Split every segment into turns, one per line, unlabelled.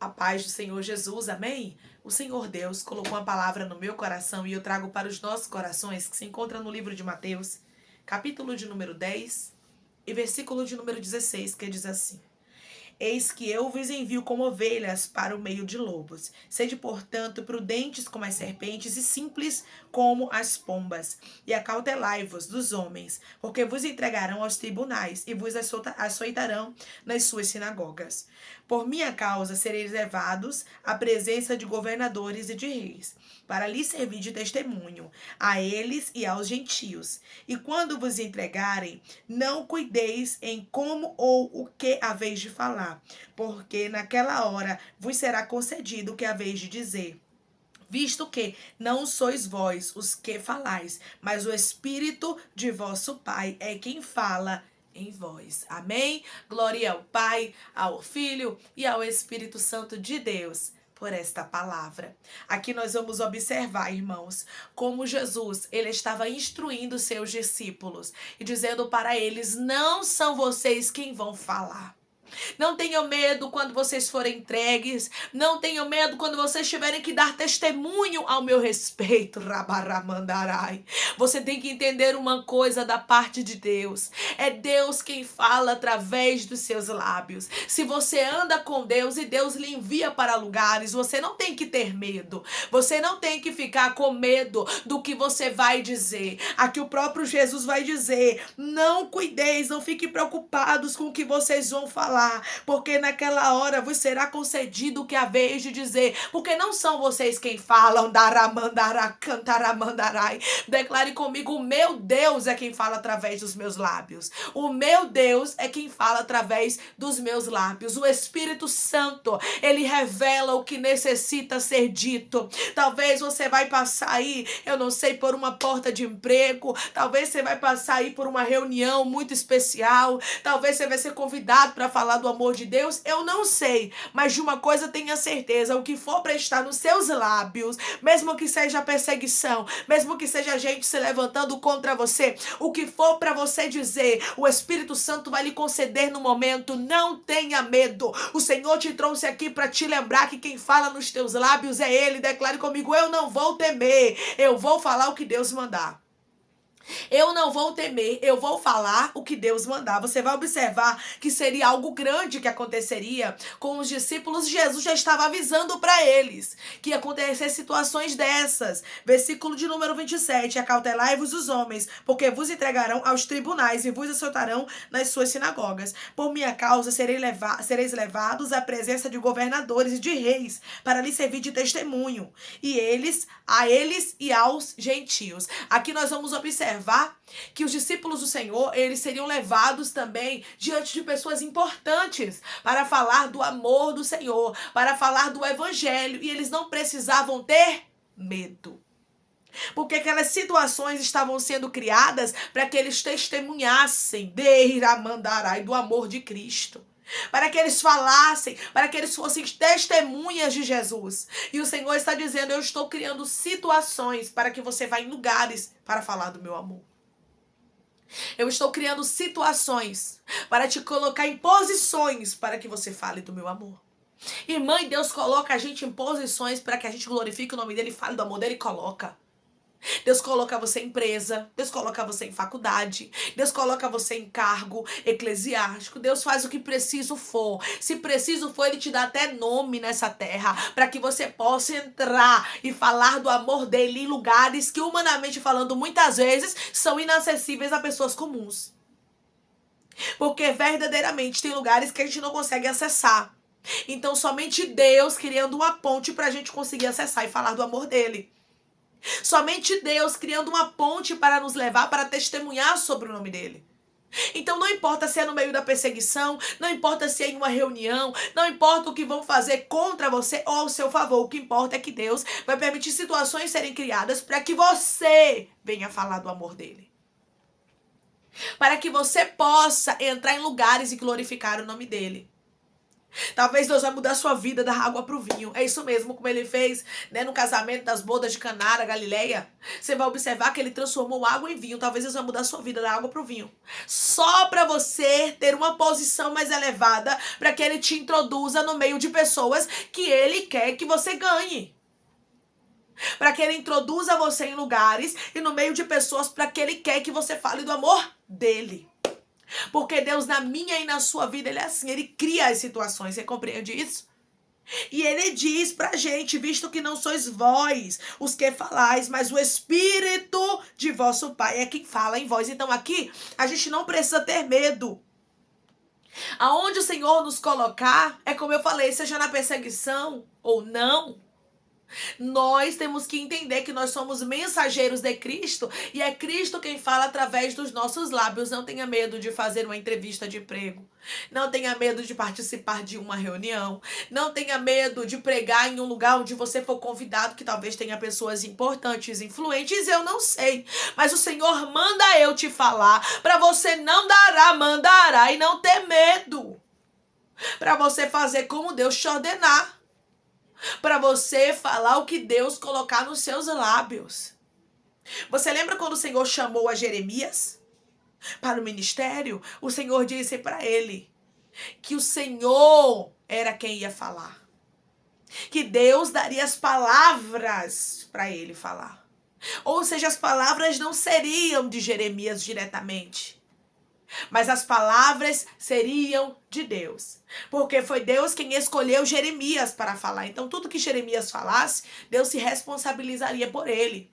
A paz do Senhor Jesus, amém? O Senhor Deus colocou uma palavra no meu coração e eu trago para os nossos corações, que se encontra no livro de Mateus, capítulo de número 10 e versículo de número 16, que diz assim: Eis que eu vos envio como ovelhas para o meio de lobos. Sede, portanto, prudentes como as serpentes e simples como as pombas. E acautelai-vos dos homens, porque vos entregarão aos tribunais e vos açoitarão nas suas sinagogas. Por minha causa sereis levados à presença de governadores e de reis, para lhes servir de testemunho a eles e aos gentios. E quando vos entregarem, não cuideis em como ou o que haveis de falar, porque naquela hora vos será concedido o que haveis de dizer. Visto que não sois vós os que falais, mas o Espírito de vosso Pai é quem fala em vós. Amém? Glória ao Pai, ao Filho e ao Espírito Santo de Deus por esta palavra. Aqui nós vamos observar, irmãos, como Jesus, ele estava instruindo seus discípulos e dizendo para eles: não são vocês quem vão falar. Não tenham medo quando vocês forem entregues. Não tenham medo quando vocês tiverem que dar testemunho ao meu respeito. Rabaramandarai. Você tem que entender uma coisa da parte de Deus. É Deus quem fala através dos seus lábios. Se você anda com Deus e Deus lhe envia para lugares, você não tem que ter medo. Você não tem que ficar com medo do que você vai dizer. Aqui o próprio Jesus vai dizer: não cuideis, não fiquem preocupados com o que vocês vão falar, porque naquela hora vos será concedido o que haveis de dizer, porque não são vocês quem falam. Declare comigo: o meu Deus é quem fala através dos meus lábios. O meu Deus é quem fala através dos meus lábios. O Espírito Santo, ele revela o que necessita ser dito. Talvez você vai passar aí, eu não sei, por uma porta de emprego, talvez você vai passar aí por uma reunião muito especial, talvez você vai ser convidado para falar do amor de Deus, eu não sei, mas de uma coisa tenha certeza: o que for para estar nos seus lábios, mesmo que seja perseguição, mesmo que seja gente se levantando contra você, o que for para você dizer, o Espírito Santo vai lhe conceder no momento. Não tenha medo. O Senhor te trouxe aqui para te lembrar que quem fala nos teus lábios é Ele. Declare comigo: eu não vou temer, eu vou falar o que Deus mandar. Eu não vou temer, eu vou falar o que Deus mandar. Você vai observar que seria algo grande que aconteceria com os discípulos. Jesus já estava avisando para eles que ia acontecer situações dessas. Versículo de número 27. Acautelai-vos os homens, porque vos entregarão aos tribunais e vos açoitarão nas suas sinagogas. Por minha causa sereis levados à presença de governadores e de reis, para lhes servir de testemunho, e a eles e aos gentios. Aqui nós vamos observar que os discípulos do Senhor, eles seriam levados também diante de pessoas importantes para falar do amor do Senhor, para falar do evangelho, e eles não precisavam ter medo, porque aquelas situações estavam sendo criadas para que eles testemunhassem do amor de Cristo, para que eles falassem, para que eles fossem testemunhas de Jesus. E o Senhor está dizendo: eu estou criando situações para que você vá em lugares para falar do meu amor. Eu estou criando situações para te colocar em posições para que você fale do meu amor. Irmã, e Deus coloca a gente em posições para que a gente glorifique o nome dele e fale do amor dele. Coloca. Deus coloca você em empresa, Deus coloca você em faculdade, Deus coloca você em cargo eclesiástico, Deus faz o que preciso for. Se preciso for, Ele te dá até nome nessa terra, para que você possa entrar e falar do amor dele em lugares que, humanamente falando, muitas vezes são inacessíveis a pessoas comuns. Porque verdadeiramente tem lugares que a gente não consegue acessar. Então somente Deus criando uma ponte para a gente conseguir acessar e falar do amor dele. Somente Deus criando uma ponte para nos levar para testemunhar sobre o nome dele. Então não importa se é no meio da perseguição, não importa se é em uma reunião, não importa o que vão fazer contra você ou ao seu favor, o que importa é que Deus vai permitir situações serem criadas para que você venha falar do amor dele. Para que você possa entrar em lugares e glorificar o nome dele. Talvez Deus vai mudar a sua vida da água para o vinho. É isso mesmo, como ele fez, né, no casamento das bodas de Caná, na Galileia. Você vai observar que ele transformou água em vinho. Talvez Deus vai mudar a sua vida da água para o vinho. Só para você ter uma posição mais elevada, para que ele te introduza no meio de pessoas que ele quer que você ganhe. Para que ele introduza você em lugares e no meio de pessoas para que ele quer que você fale do amor dele. Porque Deus na minha e na sua vida, ele é assim, ele cria as situações, você compreende isso? E ele diz pra gente, visto que não sois vós os que falais, mas o Espírito de vosso Pai é quem fala em vós. Então aqui, a gente não precisa ter medo. Aonde o Senhor nos colocar, é como eu falei, seja na perseguição ou não, nós temos que entender que nós somos mensageiros de Cristo e é Cristo quem fala através dos nossos lábios. Não tenha medo de fazer uma entrevista de emprego. Não tenha medo de participar de uma reunião. Não tenha medo de pregar em um lugar onde você for convidado, que talvez tenha pessoas importantes, influentes, eu não sei. Mas o Senhor manda eu te falar para você não dará, mandará e não ter medo. Para você fazer como Deus te ordenar. Para você falar o que Deus colocar nos seus lábios. Você lembra quando o Senhor chamou a Jeremias para o ministério? O Senhor disse para ele que o Senhor era quem ia falar. Que Deus daria as palavras para ele falar. Ou seja, as palavras não seriam de Jeremias diretamente. Mas as palavras seriam de Deus. Porque foi Deus quem escolheu Jeremias para falar. Então, tudo que Jeremias falasse, Deus se responsabilizaria por ele.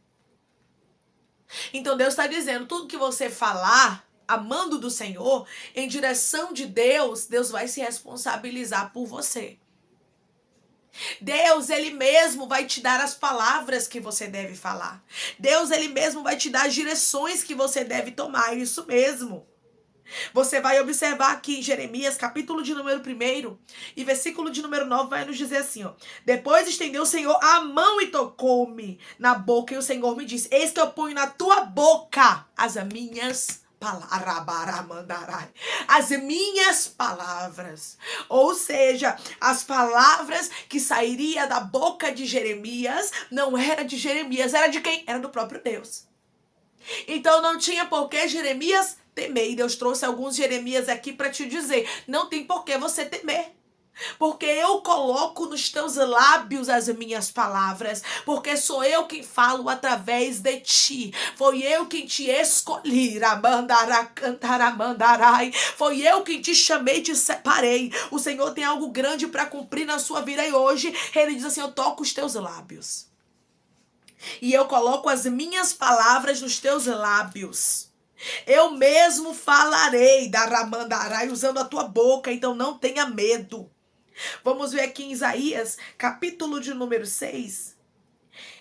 Então, Deus está dizendo, tudo que você falar, amando do Senhor, em direção de Deus, Deus vai se responsabilizar por você. Deus, ele mesmo vai te dar as palavras que você deve falar. Deus, ele mesmo vai te dar as direções que você deve tomar. Isso mesmo. Você vai observar aqui em Jeremias, capítulo de número 1 e versículo de número 9, vai nos dizer assim, ó. Depois estendeu o Senhor a mão e tocou-me na boca, e o Senhor me disse, eis que eu ponho na tua boca as minhas palavras. As minhas palavras. Ou seja, as palavras que sairia da boca de Jeremias, não era de Jeremias, era de quem? Era do próprio Deus. Então não tinha por que Jeremias temer. E Deus trouxe alguns Jeremias aqui para te dizer, não tem por que você temer. Porque eu coloco nos teus lábios as minhas palavras. Porque sou eu quem falo através de ti. Foi eu quem te escolhi. Foi eu quem te chamei e te separei. O Senhor tem algo grande para cumprir na sua vida. E hoje ele diz assim, eu toco os teus lábios. E eu coloco as minhas palavras nos teus lábios. Eu mesmo falarei, daramandarai, usando a tua boca, então não tenha medo. Vamos ver aqui em Isaías, capítulo de número 6,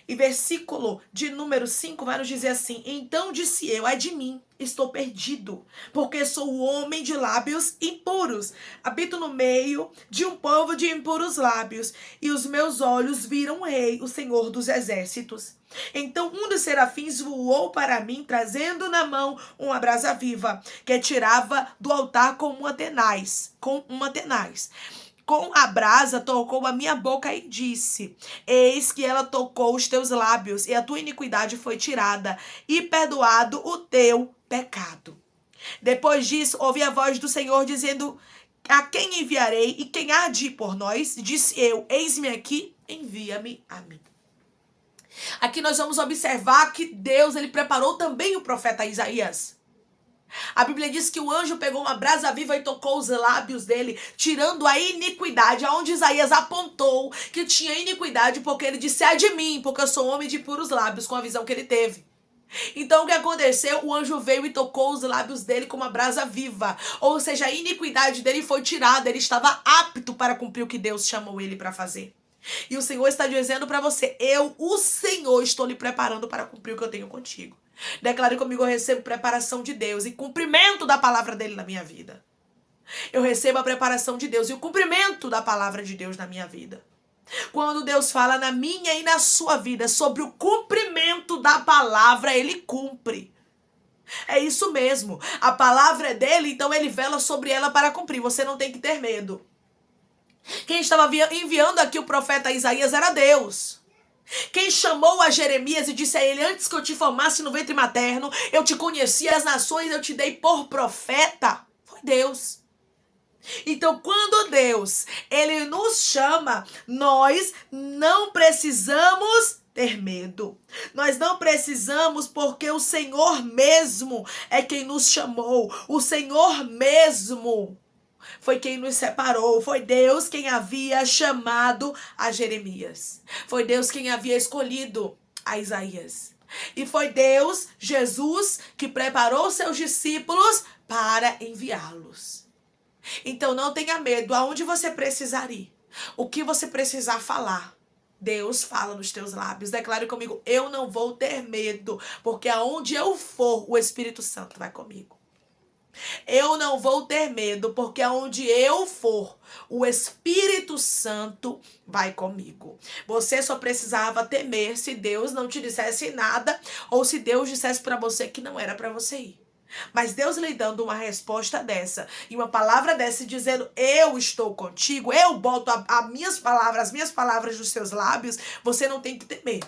e versículo de número 5, vai nos dizer assim, então disse eu, ai de mim, estou perdido, porque sou o homem de lábios impuros, habito no meio de um povo de impuros lábios, e os meus olhos viram o rei, o Senhor dos exércitos. Então um dos serafins voou para mim, trazendo na mão uma brasa viva, que tirava do altar com uma tenaz. Com a brasa tocou a minha boca e disse, eis que ela tocou os teus lábios, e a tua iniquidade foi tirada, e perdoado o teu pecado. Depois disso, ouvi a voz do Senhor dizendo, a quem enviarei, e quem há de ir por nós? Disse eu, eis-me aqui, envia-me a mim. Aqui nós vamos observar que Deus, ele preparou também o profeta Isaías. A Bíblia diz que o anjo pegou uma brasa viva e tocou os lábios dele, tirando a iniquidade, aonde Isaías apontou que tinha iniquidade, porque ele disse, ai de mim, porque eu sou homem de puros lábios, com a visão que ele teve. Então o que aconteceu? O anjo veio e tocou os lábios dele com uma brasa viva, ou seja, a iniquidade dele foi tirada, ele estava apto para cumprir o que Deus chamou ele para fazer. E o Senhor está dizendo para você, eu, o Senhor, estou lhe preparando para cumprir o que eu tenho contigo. Declare comigo, eu recebo preparação de Deus e cumprimento da palavra dele na minha vida. Eu recebo a preparação de Deus e o cumprimento da palavra de Deus na minha vida. Quando Deus fala na minha e na sua vida sobre o cumprimento da palavra, ele cumpre. É isso mesmo. A palavra é dele, então ele vela sobre ela para cumprir. Você não tem que ter medo. Quem estava enviando aqui o profeta Isaías era Deus. Quem chamou a Jeremias e disse a ele: antes que eu te formasse no ventre materno, eu te conheci as nações, eu te dei por profeta, foi Deus. Então, quando Deus, ele nos chama, nós não precisamos ter medo. Nós não precisamos, porque o Senhor mesmo é quem nos chamou. O Senhor mesmo foi quem nos separou. Foi Deus quem havia chamado a Jeremias. Foi Deus quem havia escolhido a Isaías. E foi Deus, Jesus, que preparou seus discípulos para enviá-los. Então não tenha medo. Aonde você precisar ir, o que você precisar falar, Deus fala nos teus lábios. Declare comigo: eu não vou ter medo, porque aonde eu for, o Espírito Santo vai comigo. Eu não vou ter medo, porque aonde eu for, o Espírito Santo vai comigo. Você só precisava temer se Deus não te dissesse nada, ou se Deus dissesse para você que não era para você ir. Mas Deus lhe dando uma resposta dessa, e uma palavra dessa, dizendo: eu estou contigo, eu boto as minhas palavras nos seus lábios, você não tem que temer.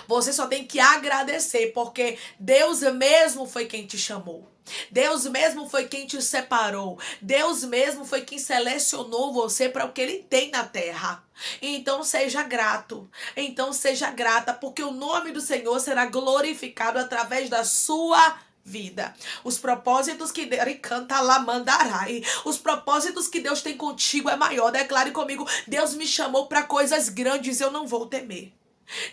Você só tem que agradecer, porque Deus mesmo foi quem te chamou. Deus mesmo foi quem te separou. Deus mesmo foi quem selecionou você para o que Ele tem na terra. Então seja grato. Então seja grata, porque o nome do Senhor será glorificado através da sua vida. Os propósitos que canta lá mandarai. Os propósitos que Deus tem contigo é maior. Declare comigo: Deus me chamou para coisas grandes, eu não vou temer.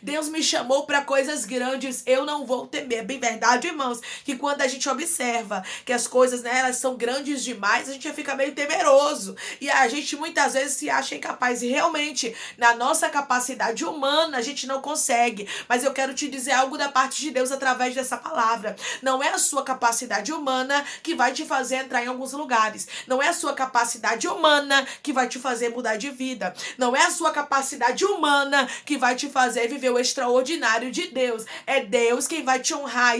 Deus me chamou para coisas grandes, eu não vou temer. É bem verdade, irmãos, que quando a gente observa que as coisas, né, elas são grandes demais, a gente já fica meio temeroso. E a gente muitas vezes se acha incapaz. E realmente, na nossa capacidade humana, a gente não consegue. Mas eu quero te dizer algo da parte de Deus através dessa palavra. Não é a sua capacidade humana que vai te fazer entrar em alguns lugares. Não é a sua capacidade humana que vai te fazer mudar de vida. Não é a sua capacidade humana que vai te fazer viver o extraordinário de Deus. É Deus quem vai te honrar.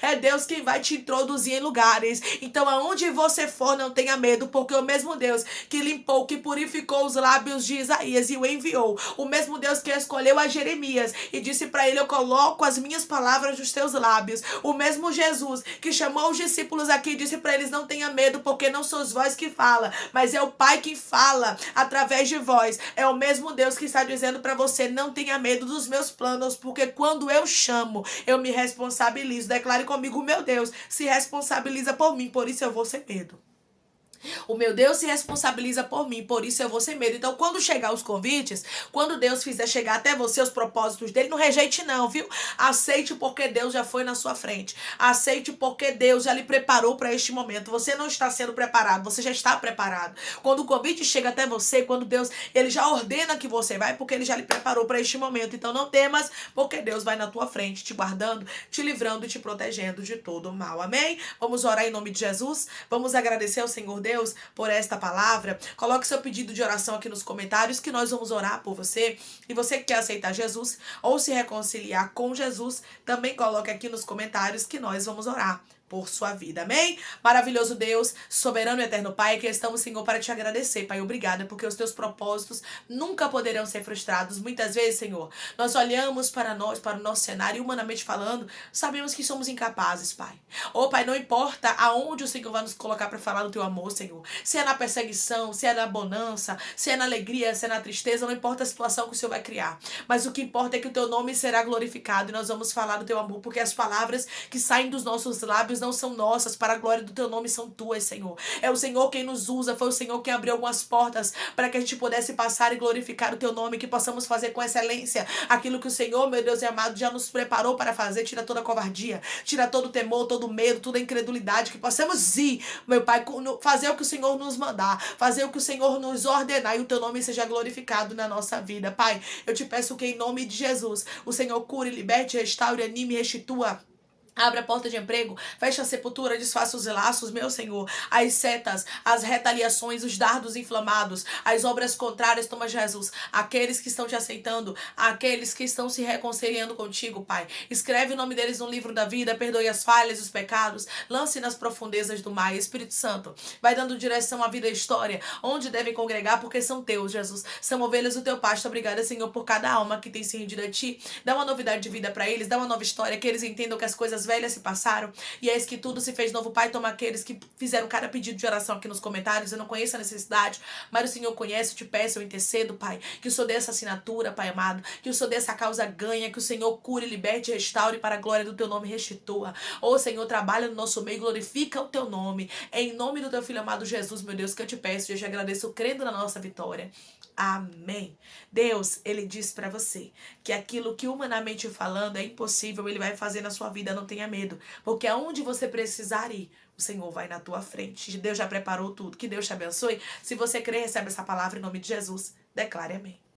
É Deus quem vai te introduzir em lugares. Então aonde você for, não tenha medo, porque o mesmo Deus que limpou, que purificou os lábios de Isaías e o enviou, o mesmo Deus que escolheu a Jeremias e disse para ele: eu coloco as minhas palavras nos teus lábios, o mesmo Jesus que chamou os discípulos aqui e disse para eles: não tenha medo, porque não sois vós que fala, mas é o Pai que fala através de vós. É o mesmo Deus que está dizendo para você: não tenha medo dos meus planos, porque quando eu chamo, eu me responsabilizo. Declare comigo: meu Deus se responsabiliza por mim, por isso eu vou sem medo. O meu Deus se responsabiliza por mim, por isso eu vou sem medo. Então, quando chegar os convites, quando Deus fizer chegar até você os propósitos dele, não rejeite não, viu? Aceite, porque Deus já foi na sua frente. Aceite, porque Deus já lhe preparou para este momento. Você não está sendo preparado, você já está preparado. Quando o convite chega até você, quando Deus, ele já ordena que você vai, porque ele já lhe preparou para este momento. Então, não temas, porque Deus vai na tua frente, te guardando, te livrando e te protegendo de todo o mal. Amém? Vamos orar em nome de Jesus. Vamos agradecer ao Senhor Deus por esta palavra. Coloque seu pedido de oração aqui nos comentários, que nós vamos orar por você. E você que quer aceitar Jesus ou se reconciliar com Jesus, também coloque aqui nos comentários, que nós vamos orar por sua vida. Amém? Maravilhoso Deus, soberano e eterno Pai, que estamos, Senhor, para te agradecer, Pai. Obrigada, porque os teus propósitos nunca poderão ser frustrados. Muitas vezes, Senhor, nós olhamos para nós, para o nosso cenário, humanamente falando, sabemos que somos incapazes, Pai. Oh, Pai, não importa aonde o Senhor vai nos colocar para falar do teu amor, Senhor. Se é na perseguição, se é na bonança, se é na alegria, se é na tristeza, não importa a situação que o Senhor vai criar. Mas o que importa é que o teu nome será glorificado e nós vamos falar do teu amor, porque as palavras que saem dos nossos lábios não são nossas, para a glória do teu nome são tuas, Senhor. É o Senhor quem nos usa, foi o Senhor quem abriu algumas portas para que a gente pudesse passar e glorificar o teu nome, que possamos fazer com excelência aquilo que o Senhor, meu Deus e amado, já nos preparou para fazer. Tira toda a covardia, tira todo o temor, todo o medo, toda a incredulidade, que possamos ir, meu Pai, fazer o que o Senhor nos mandar, fazer o que o Senhor nos ordenar, e o teu nome seja glorificado na nossa vida. Pai, eu te peço que em nome de Jesus, o Senhor cure, liberte, restaure, anime, restitua Abre a porta de emprego, fecha a sepultura, desfaça os laços, meu Senhor. As setas, as retaliações, os dardos inflamados, as obras contrárias, toma Jesus. Aqueles que estão te aceitando, aqueles que estão se reconciliando contigo, Pai. Escreve o nome deles no livro da vida, perdoe as falhas, os pecados, lance nas profundezas do mar. Espírito Santo, vai dando direção à vida e à história, onde devem congregar, porque são teus, Jesus. São ovelhas do teu pasto. Obrigada, Senhor, por cada alma que tem se rendido a ti. Dá uma novidade de vida para eles, dá uma nova história, que eles entendam que as coisas velhas se passaram e eis que tudo se fez novo. Pai, toma aqueles que fizeram cada pedido de oração aqui nos comentários. Eu não conheço a necessidade, mas o Senhor conhece. Eu te peço, eu intercedo, Pai, que o Senhor dê essa assinatura, Pai amado, que o Senhor dê essa causa ganha, que o Senhor cure, liberte, restaure, para a glória do teu nome restitua. Ô Senhor, trabalha no nosso meio, glorifica o teu nome, em nome do teu filho amado Jesus, meu Deus, que eu te peço. Eu te agradeço crendo na nossa vitória. Amém. Deus, ele diz para você que aquilo que humanamente falando é impossível, ele vai fazer na sua vida. Não tenha medo, porque aonde você precisar ir, o Senhor vai na tua frente. Deus já preparou tudo. Que Deus te abençoe. Se você crer, recebe essa palavra em nome de Jesus. Declare amém.